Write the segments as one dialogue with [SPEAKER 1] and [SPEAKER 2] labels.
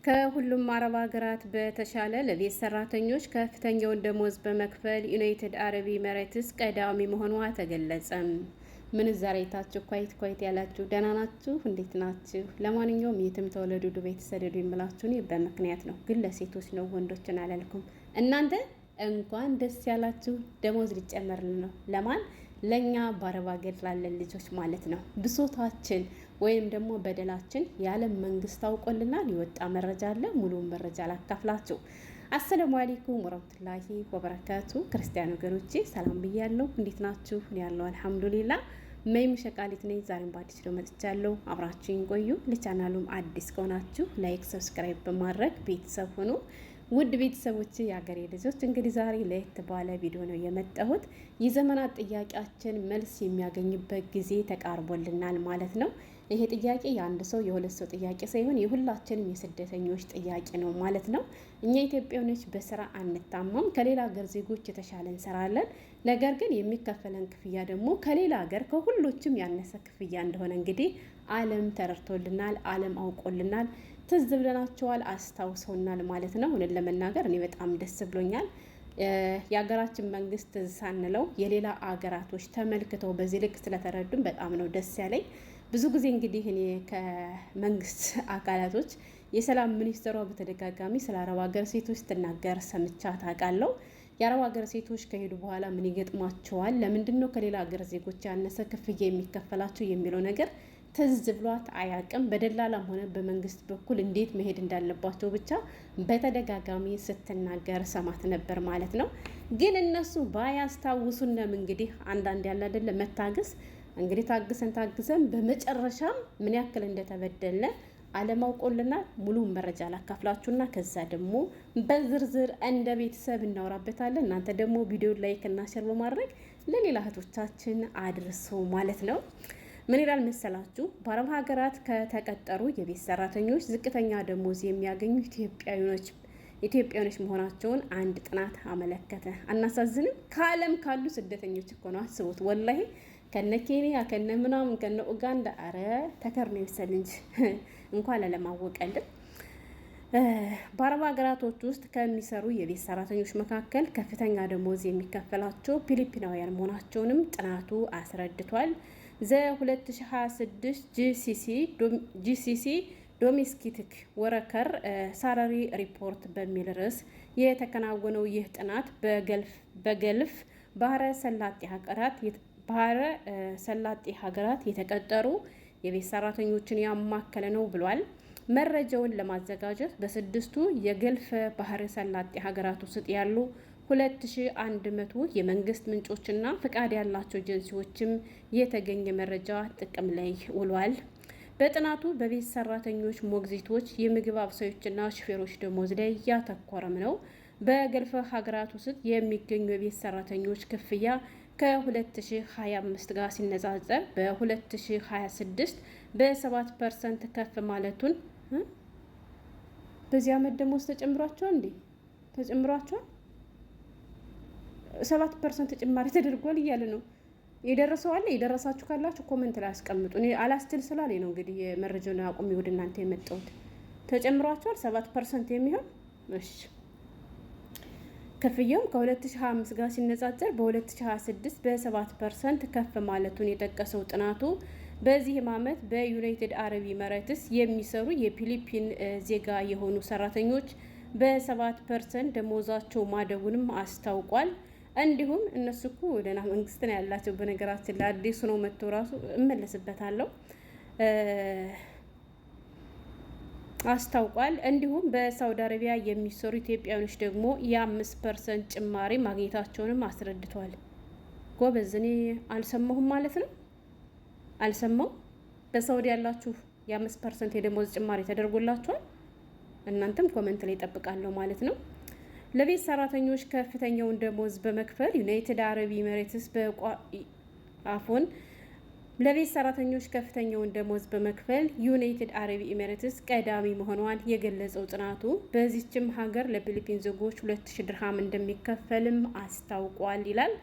[SPEAKER 1] ከሁሉም አረብ ሀገራት በተሻለ ለቤት ሰራተኞች ከፍተኛውን ደሞዝ በመክፈል ዩናይትድ አረብ ኤሚሬትስ ቀዳሚ መሆኗ ተገለጸም። ምንዛሬታችሁ ኳይት ያላችሁ ደህና ናችሁ? እንዴት ናችሁ? ለማንኛውም የትም ተወለዱ ዱባይ ተሰደዱ የምላችሁ እኔ በምክንያት ነው፣ ግን ለሴቶች ነው፣ ወንዶችን አላልኩም። እናንተ እንኳን ደስ ያላችሁ። ደሞዝ ሊጨመርልን ነው። ለማን? ለኛ በአረብ ሀገር ላለን ልጆች ማለት ነው። ብሶታችን ወይም ደግሞ በደላችን የዓለም መንግስት አውቆልናል። የወጣ መረጃ አለ። ሙሉውን መረጃ ላካፍላችሁ። አሰላሙ አለይኩም ወራህመቱላሂ ወበረካቱ። ክርስቲያን ወገኖቼ ሰላም ብያለሁ። እንዴት ናችሁ? እኔ ያለው አልሐምዱሊላ። መይሙ ሸቃሊት ነኝ። ዛሬም በአዲስ ቪዲዮ መጥቻለሁ። አብራችሁን ቆዩ። ለቻናሉም አዲስ ከሆናችሁ ላይክ፣ ሰብስክራይብ በማድረግ ቤተሰብ ሁኑ። ውድ ቤተሰቦች የሀገሬ ልጆች እንግዲህ ዛሬ ለየት ባለ ቪዲዮ ነው የመጣሁት። የዘመናት ጥያቄያችን መልስ የሚያገኝበት ጊዜ ተቃርቦልናል ማለት ነው። ይሄ ጥያቄ የአንድ ሰው የሁለት ሰው ጥያቄ ሳይሆን የሁላችንም የስደተኞች ጥያቄ ነው ማለት ነው። እኛ ኢትዮጵያውያኖች በስራ አንታማም፣ ከሌላ ሀገር ዜጎች የተሻለ እንሰራለን። ነገር ግን የሚከፈለን ክፍያ ደግሞ ከሌላ ሀገር ከሁሎችም ያነሰ ክፍያ እንደሆነ እንግዲህ ዓለም ተረድቶልናል፣ ዓለም አውቆልናል፣ ትዝ ብለናቸዋል፣ አስታውሰውናል ማለት ነው። እውነት ለመናገር እኔ በጣም ደስ ብሎኛል። የሀገራችን መንግስት ሳንለው የሌላ አገራቶች ተመልክተው በዚህ ልክ ስለተረዱም በጣም ነው ደስ ያለኝ። ብዙ ጊዜ እንግዲህ እኔ ከመንግስት አካላቶች የሰላም ሚኒስትሯ በተደጋጋሚ ስለ አረብ ሀገር ሴቶች ስትናገር ሰምቻት አውቃለሁ። የአረብ ሀገር ሴቶች ከሄዱ በኋላ ምን ይገጥሟቸዋል? ለምንድን ነው ከሌላ ሀገር ዜጎች ያነሰ ክፍያ የሚከፈላቸው የሚለው ነገር ትዝ ብሏት አያውቅም። በደላላም ሆነ በመንግስት በኩል እንዴት መሄድ እንዳለባቸው ብቻ በተደጋጋሚ ስትናገር ሰማት ነበር ማለት ነው። ግን እነሱ ባያስታውሱንም እንግዲህ አንዳንድ ያለ አይደለ መታገስ እንግዲህ ታግሰን በመጨረሻም ምን ያክል እንደተበደለ አለማውቆልናል። ሙሉ መረጃ ላካፍላችሁና ከዛ ደግሞ በዝርዝር እንደ ቤተሰብ እናወራበታለን። እናንተ ደግሞ ቪዲዮ ላይክ እና ሼር በማድረግ ለሌላ እህቶቻችን አድርሱ ማለት ነው። ምን ይላል መሰላችሁ? በአረብ ሀገራት ከተቀጠሩ የቤት ሰራተኞች ዝቅተኛ ደሞዝ የሚያገኙ ኢትዮጵያውያኖች መሆናቸውን አንድ ጥናት አመለከተ። አናሳዝንም? ከዓለም ካሉ ስደተኞች እኮ ነው። አስቡት ወላሂ ከነ ኬንያ ከነ ምናምን ከነ ኡጋንዳ አረ ተከርነ ይሰል እንጂ እንኳን ለማወቀልን። በአረብ ሀገራቶች ውስጥ ከሚሰሩ የቤት ሰራተኞች መካከል ከፍተኛ ደሞዝ የሚከፈላቸው ፊሊፒናውያን መሆናቸውንም ጥናቱ አስረድቷል። ዘ2026 ጂሲሲ ዶሜስቲክ ወርከር ሳላሪ ሪፖርት በሚል ርዕስ የተከናወነው ይህ ጥናት በገልፍ ባህረ ሰላጤ ሀገራት የተቀጠሩ የቤት ሰራተኞችን ያማከለ ነው ብሏል። መረጃውን ለማዘጋጀት በስድስቱ የገልፍ ባህረ ሰላጤ ሀገራት ውስጥ ያሉ 2100 የመንግስት ምንጮችና ፍቃድ ያላቸው ኤጀንሲዎችም የተገኘ መረጃ ጥቅም ላይ ውሏል። በጥናቱ በቤት ሰራተኞች፣ ሞግዚቶች፣ የምግብ አብሳዮችና ሹፌሮች ደሞዝ ላይ ያተኮረም ነው። በገልፍ ሀገራት ውስጥ የሚገኙ የቤት ሰራተኞች ክፍያ ከ2025 ጋር ሲነጻጸር በ2026 በ7% ከፍ ማለቱን በዚህ ዓመት ደሞዝ ተጨምሯቸዋል። 7% ጭማሪ ተደርጓል እያለ ነው። የደረሰው አለ? የደረሳችሁ ካላችሁ ኮመንት ላይ አስቀምጡ። እኔ አላስችል ስላለኝ ነው እንግዲህ የመረጃውን አቁሜ ወደ እናንተ የመጣሁት። ተጨምሯቸዋል 7% የሚሆን እሺ። ክፍያውም ከ2025 ጋር ሲነጻጸር በ2026 በ7% ከፍ ማለቱን የጠቀሰው ጥናቱ በዚህም ዓመት በዩናይትድ አረብ ኤሚሬትስ የሚሰሩ የፊሊፒን ዜጋ የሆኑ ሰራተኞች በ7% ደሞዛቸው ማደጉንም አስታውቋል። እንዲሁም እነሱ እኮ ወደና መንግስት ነው ያላቸው። በነገራችን ላይ አዲሱ ነው መጥቶ ራሱ እመለስበታለሁ አስታውቋል። እንዲሁም በሳውዲ አረቢያ የሚሰሩ ኢትዮጵያውያኖች ደግሞ የ5% ጭማሪ ማግኘታቸውንም አስረድቷል። ጎበዝ፣ እኔ አልሰማሁም ማለት ነው። አልሰማሁም። በሳውዲ ያላችሁ የ5% የደሞዝ ጭማሪ ተደርጎላችኋል? እናንተም ኮመንት ላይ ጠብቃለሁ ማለት ነው። ለቤት ሰራተኞች ከፍተኛውን ደሞዝ በመክፈል ዩናይትድ አረብ ኤሚሬትስ ለቤት ሰራተኞች ከፍተኛውን ደሞዝ በመክፈል ዩናይትድ አረብ ኤሚሬትስ ቀዳሚ መሆኗን የገለጸው ጥናቱ በዚህችም ሀገር ለፊሊፒን ዜጎች 2000 ድርሃም እንደሚከፈልም አስታውቋል ይላል።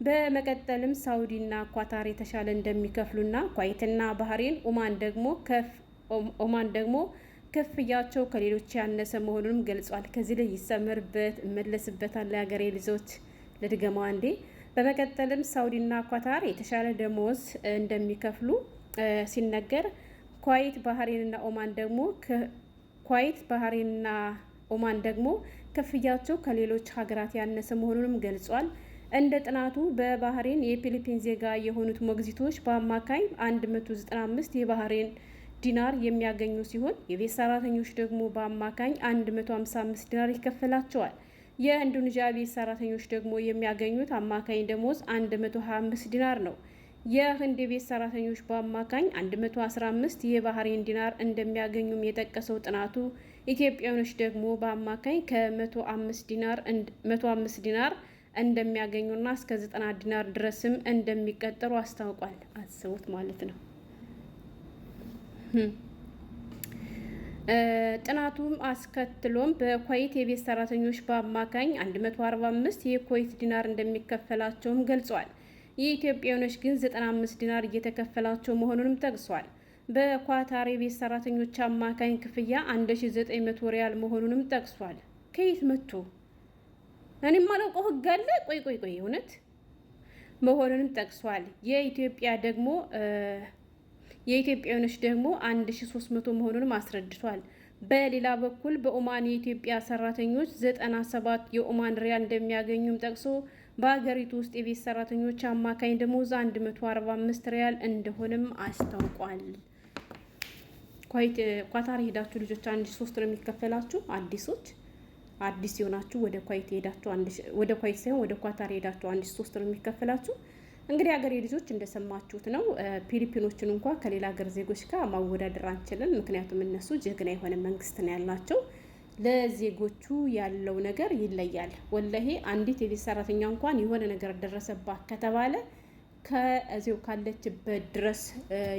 [SPEAKER 1] በመቀጠልም ሳውዲና ኳታር የተሻለ እንደሚከፍሉና ኳይትና ባህሬን ኦማን ደግሞ ክፍያቸው ከሌሎች ያነሰ መሆኑንም ገልጿል። ከዚህ ላይ ይሰመርበት እመለስበታል ለሀገሬ ልጆች ልድገማው አንዴ። በመቀጠልም ሳውዲና ኳታር የተሻለ ደሞዝ እንደሚከፍሉ ሲነገር ኩዌት፣ ባህሬንና ኦማን ደግሞ ክፍያቸው ከሌሎች ሀገራት ያነሰ መሆኑንም ገልጿል። እንደ ጥናቱ በባህሬን የፊሊፒን ዜጋ የሆኑት ሞግዚቶች በአማካኝ 195 የባህሬን ዲናር የሚያገኙ ሲሆን የቤት ሰራተኞች ደግሞ በአማካኝ 155 ዲናር ይከፈላቸዋል። የኢንዶኔዥያ ቤት ሰራተኞች ደግሞ የሚያገኙት አማካኝ ደሞዝ 125 ዲናር ነው። የህንድ ቤት ሰራተኞች በአማካኝ 115 የባህሬን ዲናር እንደሚያገኙም የጠቀሰው ጥናቱ ኢትዮጵያውያኖች ደግሞ በአማካኝ ከ105 ዲናር እንደሚያገኙና እስከ 90 ዲናር ድረስም እንደሚቀጠሩ አስታውቋል። አስቡት ማለት ነው። ጥናቱም አስከትሎም በኩዌት የቤት ሰራተኞች በአማካኝ 145 የኩዌት ዲናር እንደሚከፈላቸውም ገልጿል። የኢትዮጵያውያኖች ግን 95 ዲናር እየተከፈላቸው መሆኑንም ጠቅሷል። በኳታር የቤት ሰራተኞች አማካኝ ክፍያ 1900 ሪያል መሆኑንም ጠቅሷል። ከየት መጥቶ እኔም አላውቀው ህግ አለ። ቆይ እውነት መሆኑንም ጠቅሷል። የኢትዮጵያውያኖች ደግሞ 1300 መሆኑንም አስረድቷል። በሌላ በኩል በኦማን የኢትዮጵያ ሰራተኞች 97 የኦማን ሪያል እንደሚያገኙም ጠቅሶ በሀገሪቱ ውስጥ የቤት ሰራተኞች አማካኝ ደሞዝ 145 ሪያል እንደሆነም አስታውቋል። ኳታር ሄዳችሁ ልጆች 1300 ነው የሚከፈላችሁ። አዲስ ሲሆናችሁ ወደ ኩዌት ሄዳችሁ ወደ ኩዌት ሳይሆን ወደ ኳታር ሄዳችሁ 1300 ነው የሚከፈላችሁ። እንግዲህ ሀገሬ ልጆች እንደሰማችሁት ነው። ፊሊፒኖችን እንኳ ከሌላ ሀገር ዜጎች ጋር ማወዳደር አንችልም። ምክንያቱም እነሱ ጀግና የሆነ መንግስት ነው ያላቸው። ለዜጎቹ ያለው ነገር ይለያል። ወላሂ አንዲት የቤት ሰራተኛ እንኳን የሆነ ነገር ደረሰባት ከተባለ ከዚው ካለችበት ድረስ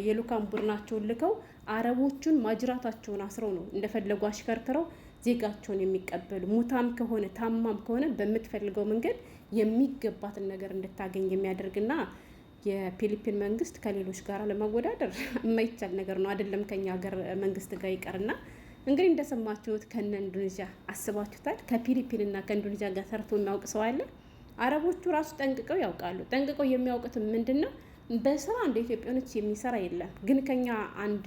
[SPEAKER 1] የልኡካን ቡድናቸውን ልከው አረቦቹን ማጅራታቸውን አስረው ነው እንደፈለጉ አሽከርክረው ዜጋቸውን የሚቀበሉ። ሙታም ከሆነ ታማም ከሆነ በምትፈልገው መንገድ የሚገባትን ነገር እንድታገኝ የሚያደርግና የፊሊፒን መንግስት ከሌሎች ጋር ለማወዳደር የማይቻል ነገር ነው። አይደለም ከኛ ሀገር መንግስት ጋር ይቀርና እንግዲህ እንደሰማችሁት ከነ ኢንዶኔዥያ አስባችሁታል። ከፊሊፒንና ከኢንዶኔዥያ ጋር ሰርቶ የሚያውቅ ሰው አለ? አረቦቹ ራሱ ጠንቅቀው ያውቃሉ። ጠንቅቀው የሚያውቁት ምንድን ነው? በስራ እንደ ኢትዮጵያኖች የሚሰራ የለም። ግን ከኛ አንድ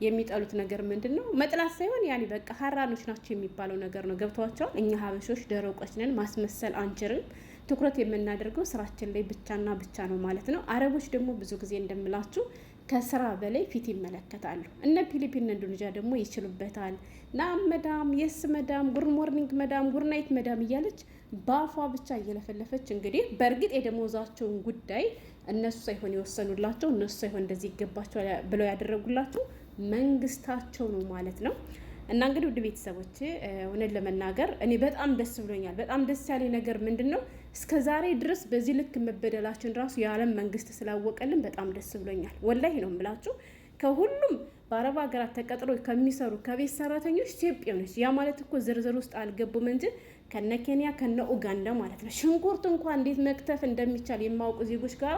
[SPEAKER 1] የሚጠሉት ነገር ምንድን ነው? መጥላት ሳይሆን ያኔ በቃ ሀራኖች ናቸው የሚባለው ነገር ነው። ገብቷቸዋል። እኛ ሀበሾች ደረቆች ነን፣ ማስመሰል አንችልም። ትኩረት የምናደርገው ስራችን ላይ ብቻና ብቻ ነው ማለት ነው። አረቦች ደግሞ ብዙ ጊዜ እንደምላችሁ ከስራ በላይ ፊት ይመለከታሉ። እነ ፊሊፒን ኢንዶኔዥያ ደግሞ ይችሉበታል። ናም መዳም፣ የስ መዳም፣ ጉድ ሞርኒንግ መዳም፣ ጉድ ናይት መዳም እያለች በአፏ ብቻ እየለፈለፈች እንግዲህ በእርግጥ የደሞዛቸውን ጉዳይ እነሱ ሳይሆን የወሰኑላቸው፣ እነሱ ሳይሆን እንደዚህ ይገባቸዋል ብለው ያደረጉላቸው መንግስታቸው ነው ማለት ነው። እና እንግዲህ ውድ ቤተሰቦች እውነት ለመናገር እኔ በጣም ደስ ብሎኛል። በጣም ደስ ያለኝ ነገር ምንድን ነው? እስከ ዛሬ ድረስ በዚህ ልክ መበደላችን ራሱ የዓለም መንግስት ስላወቀልን በጣም ደስ ብሎኛል። ወላሂ ነው የምላችሁ። ከሁሉም በአረብ ሀገራት ተቀጥሮ ከሚሰሩ ከቤት ሰራተኞች ኢትዮጵያኖች፣ ያ ማለት እኮ ዝርዝር ውስጥ አልገቡም እንጂ ከነ ኬንያ ከነ ኡጋንዳ ማለት ነው። ሽንኩርት እንኳን እንዴት መክተፍ እንደሚቻል የማውቁ ዜጎች ጋር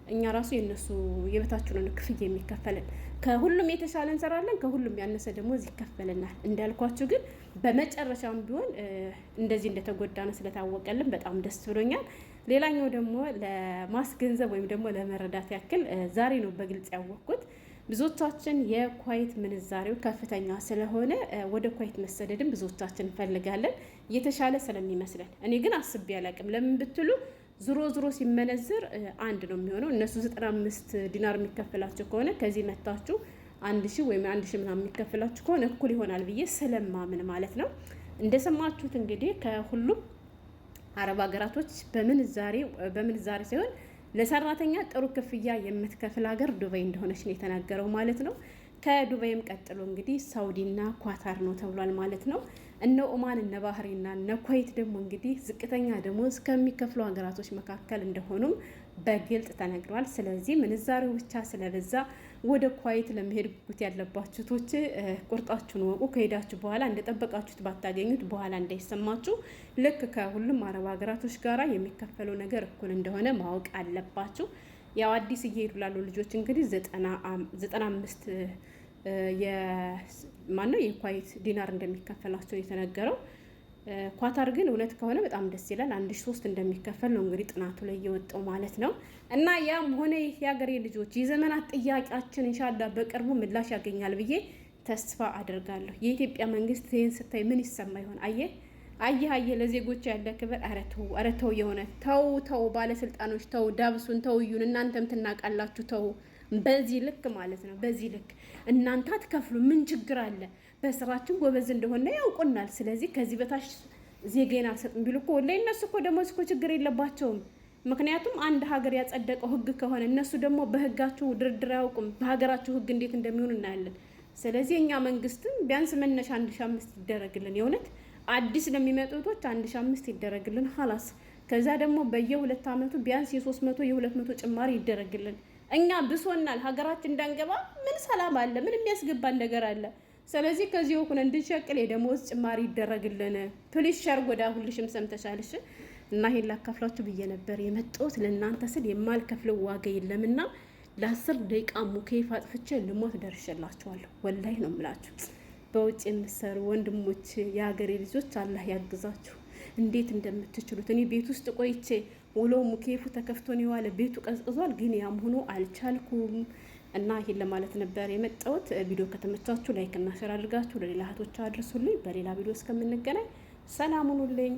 [SPEAKER 1] እኛ ራሱ የነሱ የበታችሁ ነው ክፍያ የሚከፈልን። ከሁሉም የተሻለ እንሰራለን፣ ከሁሉም ያነሰ ደግሞ ይከፈልናል። እንዳልኳችሁ ግን በመጨረሻም ቢሆን እንደዚህ እንደተጎዳነ ስለታወቀልን በጣም ደስ ብሎኛል። ሌላኛው ደግሞ ለማስገንዘብ ወይም ደግሞ ለመረዳት ያክል ዛሬ ነው በግልጽ ያወቅኩት። ብዙዎቻችን የኩዌት ምንዛሬው ከፍተኛ ስለሆነ ወደ ኩዌት መሰደድን ብዙዎቻችን እንፈልጋለን የተሻለ ስለሚመስለን። እኔ ግን አስቤ አላቅም። ለምን ብትሉ ዙሮ ሲመነዝር አንድ ነው የሚሆነው። እነሱ 95 ዲናር የሚከፈላቸው ከሆነ ከዚህ መታችሁ 1000 ወይም 1000 ምናምን የሚከፈላችሁ ከሆነ እኩል ይሆናል ብዬ ስለማምን ማለት ነው። እንደሰማችሁት እንግዲህ ከሁሉም አረብ ሀገራቶች በምንዛሬ ሲሆን ለሰራተኛ ጥሩ ክፍያ የምትከፍል ሀገር ዱባይ እንደሆነች ነው የተናገረው ማለት ነው። ከዱባይም ቀጥሎ እንግዲህ ሳውዲና ኳታር ነው ተብሏል ማለት ነው። እነ ኦማን እነ ባህሬንና እነ ኩዌት ደግሞ እንግዲህ ዝቅተኛ ደሞዝ ከሚከፍሉ ሀገራቶች መካከል እንደሆኑም በግልጽ ተነግሯል። ስለዚህ ምንዛሬው ብቻ ስለበዛ ወደ ኩዌት ለመሄድ ጉጉት ያለባችሁ ቶች ቁርጣችሁን ወቁ። ከሄዳችሁ በኋላ እንደጠበቃችሁት ባታገኙት በኋላ እንዳይሰማችሁ። ልክ ከሁሉም አረብ ሀገራቶች ጋራ የሚከፈለው ነገር እኩል እንደሆነ ማወቅ አለባችሁ። ያው አዲስ እየሄዱ ላሉ ልጆች እንግዲህ 95 ማነው የኳይት ዲናር እንደሚከፈላቸው የተነገረው። ኳታር ግን እውነት ከሆነ በጣም ደስ ይላል። 1003 እንደሚከፈል ነው እንግዲህ ጥናቱ ላይ የወጣው ማለት ነው። እና ያም ሆነ ይህ የሀገሬ ልጆች የዘመናት ጥያቄያችን ኢንሻአላህ በቅርቡ ምላሽ ያገኛል ብዬ ተስፋ አድርጋለሁ። የኢትዮጵያ መንግስት ይህን ስታይ ምን ይሰማ ይሆን? አየህ ለዜጎች ያለ ክብር። ኧረ ተው የሆነ ተው፣ ባለስልጣኖች ተው፣ ዳብሱን ተው፣ እዩን እናንተም ትናቃላችሁ። ተው በዚህ ልክ ማለት ነው። በዚህ ልክ እናንተ አትከፍሉ፣ ምን ችግር አለ? በስራችን ጎበዝ እንደሆነ ያውቁናል። ስለዚህ ከዚህ በታች ዜጋዬን አልሰጥም ቢሉ እኮ ወላሂ እነሱ እኮ ደሞዝ እኮ ችግር የለባቸውም። ምክንያቱም አንድ ሀገር ያጸደቀው ህግ ከሆነ እነሱ ደግሞ በህጋቸው ድርድር አያውቁም። በሀገራቸው ህግ እንዴት እንደሚሆን እናያለን። ስለዚህ እኛ መንግስትም ቢያንስ መነሻ 1500 ይደረግልን። የእውነት አዲስ ለሚመጡቶች 1500 ይደረግልን ሀላስ። ከዛ ደግሞ በየ2 አመቱ ቢያንስ የ300 የ200 ጭማሪ ይደረግልን። እኛ ብሶናል። ሀገራችን እንዳንገባ ምን ሰላም አለ? ምን የሚያስገባን ነገር አለ? ስለዚህ ከዚህ ሆነ እንድንሸቅል የደሞዝ ጭማሪ ይደረግልን። ፕሊስ ሸር ጎዳ ሁልሽም ሰምተሻልሽ። እና ይሄን ላካፍላችሁ ብዬ ነበር የመጣሁት። ለእናንተ ስል የማልከፍለው ዋጋ የለምና ለ10 ደቂቃ ሙኬፍ አጥፍቼ ልሞት ደርሼላችኋለሁ። ወላሂ ነው የምላችሁ። በውጭ የምትሰሩ ወንድሞች የሀገሬ ልጆች አላህ ያግዛችሁ። እንዴት እንደምትችሉት እኔ ቤት ውስጥ ቆይቼ ውሎ ሙኬፉ ተከፍቶን የዋለ ቤቱ ቀዝቅዟል፣ ግን ያም ሆኖ አልቻልኩም። እና ይሄን ለማለት ነበር የመጣሁት። ቪዲዮ ከተመቻችሁ ላይክ እና ሼር አድርጋችሁ ለሌላ እህቶች አድርሱልኝ። በሌላ ቪዲዮ እስከምንገናኝ ሰላም ሁኑልኝ።